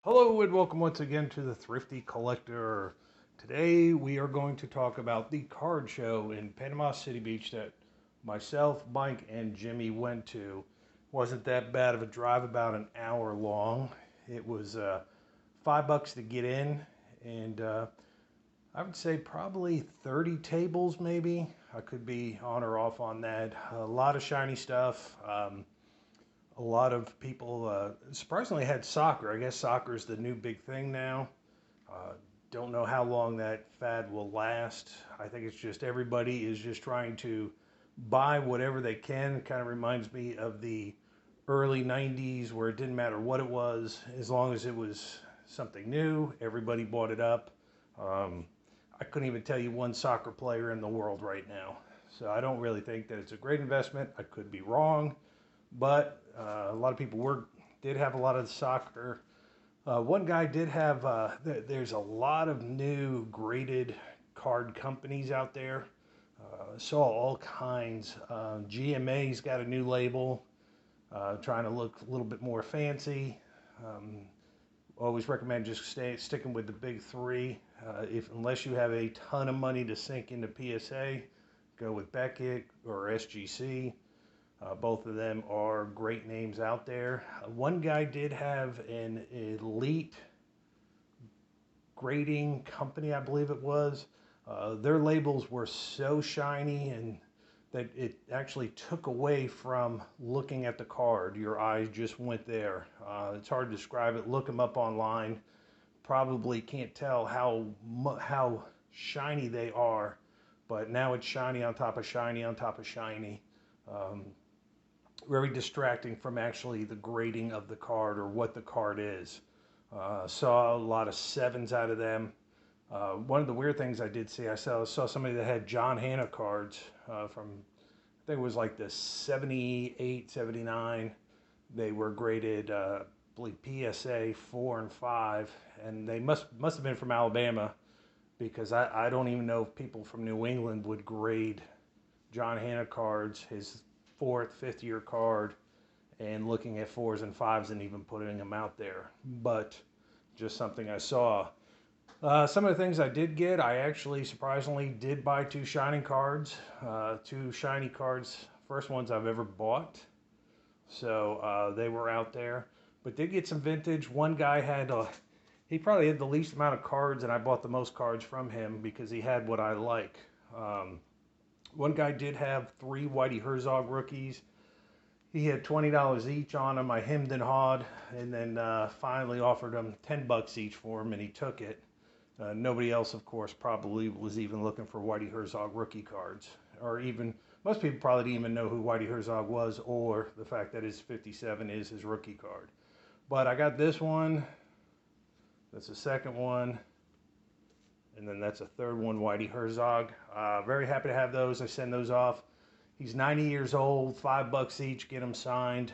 Hello and welcome once again to the Thrifty Collector. Today we are going to talk about the card show in Panama City Beach that myself, Mike, and Jimmy went to. Wasn't that bad of a drive, about an hour long. It was $5 to get in, and I would say probably 30 tables maybe. I could be on or off on that. A lot of shiny stuff. A lot of people surprisingly had soccer. I guess soccer is the new big thing now. Uh, don't know how long that fad will last. I think it's just everybody is just trying to buy whatever they can. It kind of reminds me of the early 90s where it didn't matter what it was, as long as it was something new, everybody bought it up. Um, I couldn't even tell you one soccer player in the world right now. So I don't really think that it's a great investment. I could be wrong, but a lot of people did have a lot of soccer. One guy did have. There's a lot of new graded card companies out there. Saw all kinds. GMA's got a new label, trying to look a little bit more fancy. Um, Always recommend just sticking with the big three. If unless you have a ton of money to sink into PSA, go with Beckett or SGC. Both of them are great names out there. One guy did have an elite grading company, I believe it was. Their labels were so shiny and that it actually took away from looking at the card. Your eyes just went there. It's hard to describe it. Look them up online. Probably can't tell how shiny they are, but now it's shiny on top of shiny on top of shiny. Um, Very distracting from actually the grading of the card or what the card is. Saw a lot of sevens out of them. One of the weird things I did see, I saw somebody that had John Hannah cards from, I think it was like the 78, 79. They were graded, I believe, PSA 4 and 5, and they must have been from Alabama because I don't even know if people from New England would grade John Hannah cards, his fourth, fifth year card, and looking at fours and fives and even putting them out there. But just something I saw. Some of the things I did get, I actually surprisingly did buy two shiny cards. Two shiny cards, first ones I've ever bought. So they were out there. But did get some vintage. One guy had, he probably had the least amount of cards, and I bought the most cards from him because he had what I like. One guy did have three Whitey Herzog rookies. He had $20 each on them. I hemmed and hawed, and then finally offered him $10 each for him, and he took it. Nobody else, of course, probably was even looking for Whitey Herzog rookie cards, or even most people probably didn't even know who Whitey Herzog was, or the fact that his 57 is his rookie card. But I got this one. That's the second one. And then that's a third one, Whitey Herzog. Very happy to have those. I send those off. He's 90 years old, $5 each, get them signed.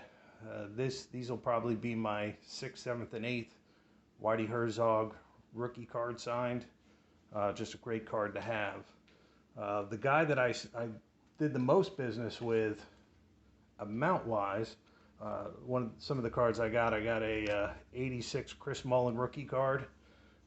These will probably be my 6th, 7th, and 8th Whitey Herzog rookie card signed. Just a great card to have. The guy that I did the most business with, amount-wise, some of the cards I got a 86 Chris Mullin rookie card.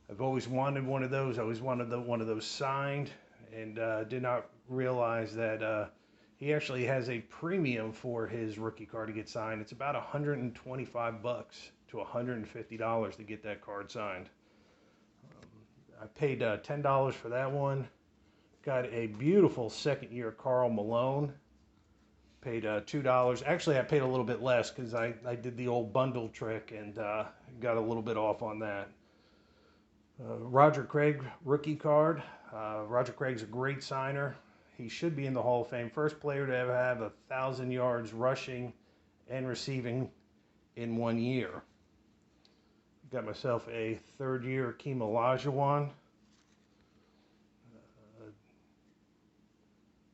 I've always wanted one of those. I always wanted one of those signed, and did not realize that he actually has a premium for his rookie card to get signed. It's about $125 to $150 to get that card signed. I paid $10 for that one. Got a beautiful second year Karl Malone. Paid $2. Actually, I paid a little bit less because I did the old bundle trick and got a little bit off on that. Roger Craig rookie card. Roger Craig's a great signer. He should be in the Hall of Fame. First player to ever have 1,000 yards rushing and receiving in 1 year. Got myself a third year Akeem Olajuwon.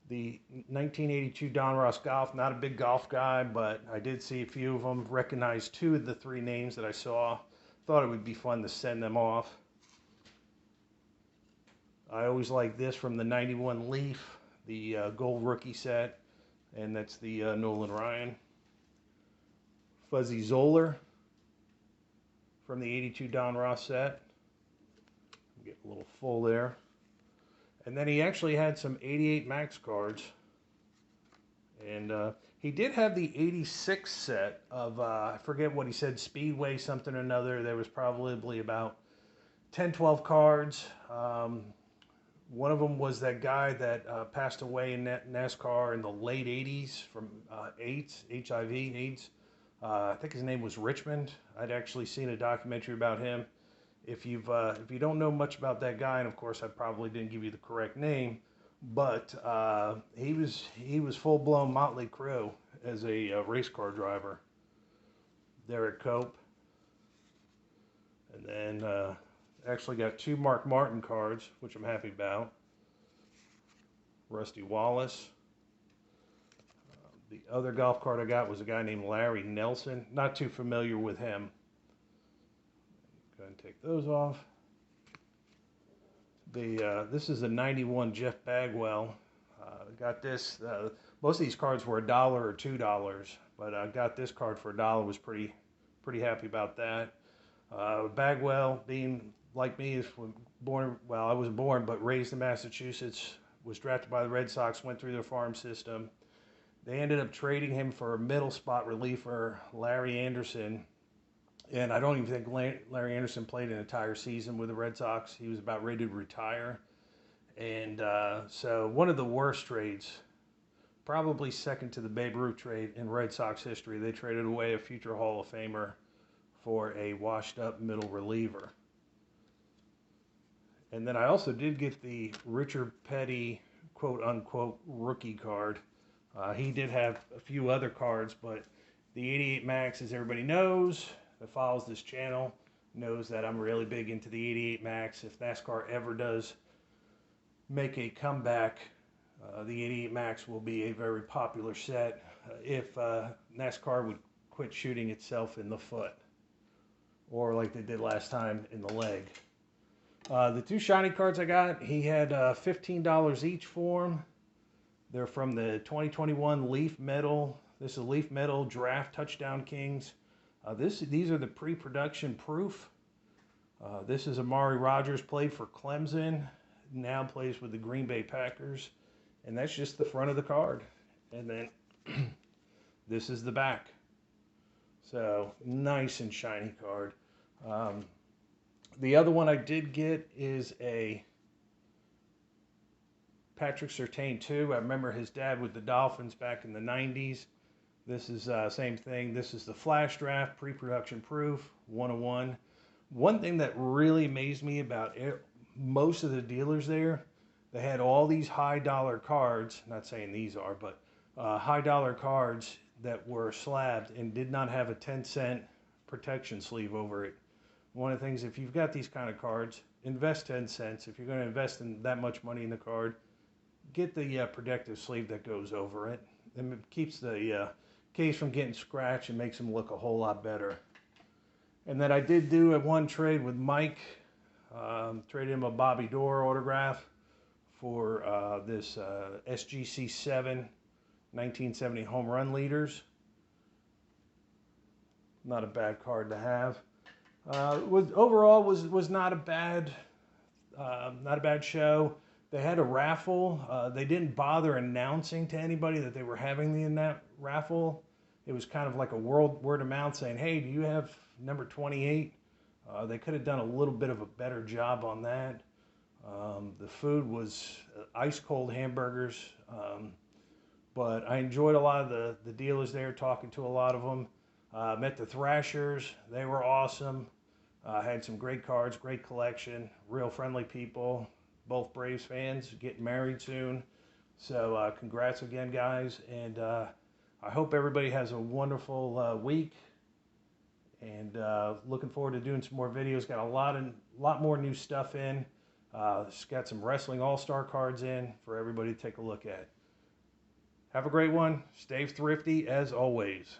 The 1982 Don Ross Golf. Not a big golf guy, but I did see a few of them. Recognized two of the three names that I saw. Thought it would be fun to send them off. I always like this from the 91 Leaf, the gold rookie set, and that's the Nolan Ryan. Fuzzy Zoller from the 82 Don Ross set. Get a little full there. And then he actually had some 88 Max cards. And he did have the 86 set of, I forget what he said, Speedway something or another. There was probably about 10, 12 cards. One of them was that guy that passed away in NASCAR in the late 80s from AIDS, HIV, AIDS. I think his name was Richmond. I'd actually seen a documentary about him. If you don't know much about that guy, and of course I probably didn't give you the correct name, but he was full-blown Motley Crue as a race car driver. Derek Cope, and then actually got 2 Mark Martin cards, which I'm happy about. Rusty Wallace. The other golf card I got was a guy named Larry Nelson. Not too familiar with him. Go ahead and take those off. This is a 91 Jeff Bagwell. Got this. Most of these cards were $1 or $2, but I got this card for $1. Was pretty happy about that. Bagwell, being like me, is born. Well, I was born but raised in Massachusetts. Was drafted by the Red Sox. Went through their farm system. They ended up trading him for a middle spot reliever, Larry Anderson. And I don't even think Larry Anderson played an entire season with the Red Sox. He was about ready to retire. And so one of the worst trades, probably second to the Babe Ruth trade in Red Sox history. They traded away a future Hall of Famer for a washed-up middle reliever. And then I also did get the Richard Petty, quote-unquote, rookie card. He did have a few other cards, but the 88 Max, as everybody knows, that follows this channel, knows that I'm really big into the 88 Max. If NASCAR ever does make a comeback, the 88 Max will be a very popular set if NASCAR would quit shooting itself in the foot, or like they did last time, in the leg. The 2 shiny cards I got, he had $15 each for them. They're from the 2021 Leaf Metal. This is Leaf Metal Draft Touchdown Kings. These are the pre-production proof. This is Amari Rogers, played for Clemson, now plays with the Green Bay Packers. And that's just the front of the card. And then this is the back. So nice and shiny card. The other one I did get is a Patrick Surtain 2. I remember his dad with the Dolphins back in the 90s. This is same thing. This is the Flash Draft, pre-production proof, 101. One thing that really amazed me about most of the dealers there, they had all these high-dollar cards, not saying these are, but high-dollar cards that were slabbed and did not have a 10-cent protection sleeve over it. One of the things, if you've got these kind of cards, invest 10 cents. If you're going to invest in that much money in the card, get the protective sleeve that goes over it. And it keeps the case from getting scratched and makes them look a whole lot better. And then I did do one trade with Mike. Traded him a Bobby Dorr autograph for this SGC 7 1970 home run leaders. Not a bad card to have. Overall was not a bad show. They had a raffle. They didn't bother announcing to anybody that they were having the raffle. It was kind of like a word of mouth saying, "Hey, do you have number 28?" They could have done a little bit of a better job on that. The food was ice cold hamburgers, but I enjoyed a lot of the dealers there, talking to a lot of them. Met the Thrashers. They were awesome. Had some great cards, great collection, real friendly people. Both Braves fans, getting married soon. So congrats again, guys. And I hope everybody has a wonderful week. And looking forward to doing some more videos. Got a lot more new stuff in. Got some Wrestling All-Star cards in for everybody to take a look at. Have a great one. Stay thrifty as always.